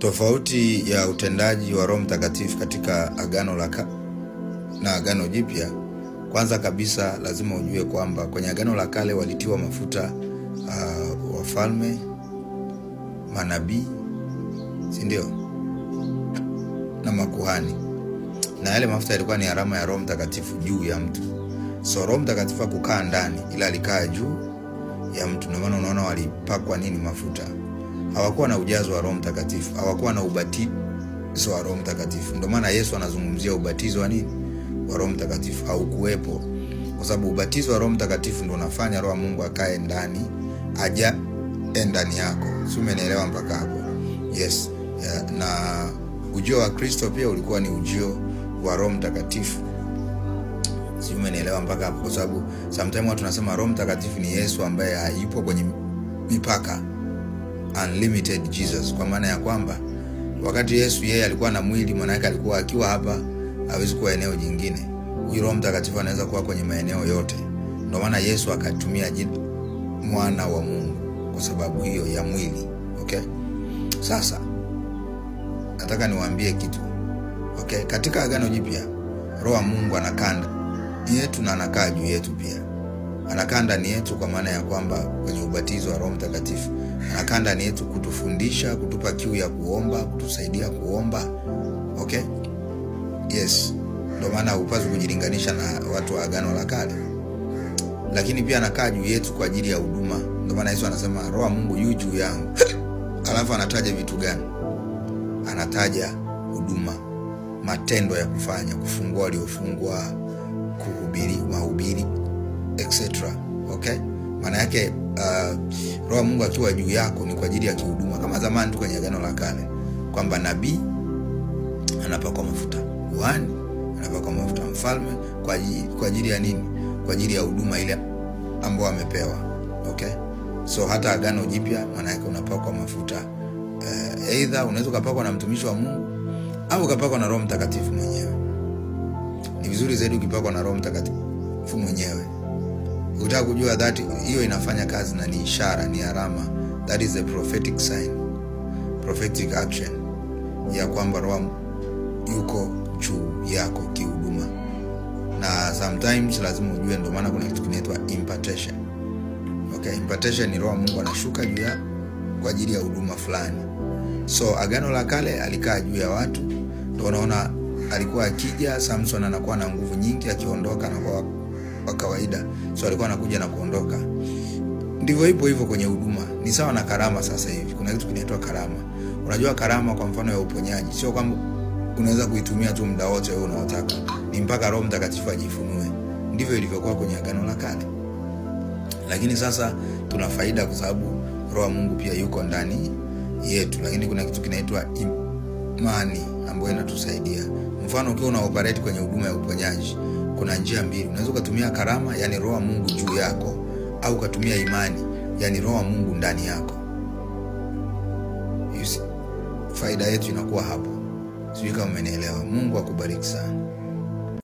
Tofauti ya utendaji wa Roho Mtakatifu katika Agano la Kale na Agano Jipya. Kwanza kabisa lazima ujue kwamba kwenye Agano la Kale walitiwa mafuta wafalme, manabii, si ndio? Na makuhani. Na yale mafuta yalikuwa ni alama ya Roho Mtakatifu juu ya mtu. So Roho Mtakatifu hakukaa ndani ila alikaa juu ya mtu. Ndio maana unaona walipakwa nini mafuta. Hawakuwa na ujazo wa Roho Mtakatifu, hawakuwa na ubatizo wa Roho Mtakatifu. Ndio maana Yesu anazungumzia ubatizo wa nini? Wa Roho Mtakatifu. Haukuwepo. Kwa sababu ubatizo wa Roho Mtakatifu ndio unafanya Roho Mungu akae ndani, aja ndani yako. Si umeelewa mpaka hapo? Yes. Na ujio wa Kristo pia ulikuwa ni ujio wa Roho Mtakatifu. Si umeelewa mpaka hapo? Kwa sababu sometimes watu tunasema Roho Mtakatifu ni Yesu ambaye hayupo kwenye mipaka. Unlimited Jesus, kwa maana ya kwamba wakati Yesu yeye alikuwa na mwili, maana yake alikuwa akiwa hapa hawezi kuwa eneo jingine. Huyu Roho Mtakatifu anaweza kuwa kwenye maeneo yote. Ndio maana Yesu akatumia jina mwana wa Mungu kwa sababu hiyo ya mwili. Okay? Sasa nataka niwaambie kitu. Okay, katika Agano Jipya Roho wa Mungu anakaa yetu na anakaa juu yetu pia. Anakaa ndani yetu kwa maana ya kwamba kwenye ubatizo wa Roho Mtakatifu anakaa ndani yetu kutufundisha, kutupa kiu ya kuomba, kutusaidia kuomba. Okay? Yes. Ndio maana upaswi kujilinganisha na watu wa Agano la Kale. Lakini pia anakaa juu yetu kwa ajili ya huduma. Ndio maana Yesu anasema Roho wa Mungu yu juu yangu. Alafu anataja vitu gani? Anataja huduma, matendo ya kufanya, kufungua waliofungwa, kuhubiri, mahubiri, etc. Okay? Maana yake Roho wa Mungu akiwa juu yako ni kwa ajili ya kihuduma. Kama zamani tu kwenye Agano la Kale kwamba nabii anapakwa mafuta, kuhani anapakwa mafuta, mfalme kwa ajili ya nini? Kwa ajili ya huduma ile ambayo amepewa. Okay? So hata Agano Jipya maana yake unapakwa mafuta. Either unaweza kupakwa na mtumishi wa Mungu au ukapakwa na Roho Mtakatifu mwenyewe. Ni vizuri zaidi ukipakwa na Roho Mtakatifu mwenyewe. Ukitaka kujua that hiyo inafanya kazi na ni ishara, ni alama. That is a prophetic sign, prophetic action ya kwamba Roho yuko juu yako kihuduma. Na sometimes lazima ujue, ndio maana kuna kitu kinaitwa impartation. Okay, impartation ni Roho Mungu anashuka juu ya kwa ajili ya huduma fulani. So Agano la Kale alikaa juu ya watu. Ndio unaona alikuwa akija, Samson anakuwa na nguvu nyingi, akiondoka na kwa kawaida. So alikuwa anakuja na kuondoka. Ndivyo hivyo kwenye huduma. Ni sawa na karama sasa hivi. Kuna kitu kinaitwa karama. Unajua karama kwa mfano ya uponyaji, sio kwamba unaweza kuitumia tu muda wote wewe unaotaka. Ni mpaka Roho Mtakatifu ajifunue. Ndivyo ilivyokuwa kwenye Agano la Kale. Lakini sasa tuna faida kwa sababu Roho Mungu pia yuko ndani yetu. Lakini kuna kitu kinaitwa imani ambayo inatusaidia. Mfano ukiwa una operate kwenye huduma ya uponyaji, kuna njia mbili. Unaweza kutumia karama, yani Roho Mungu juu yako, au kutumia imani, yani Roho Mungu ndani yako. Faida yetu inakuwa hapo. Sijui kama umenielewa. Mungu akubariki sana.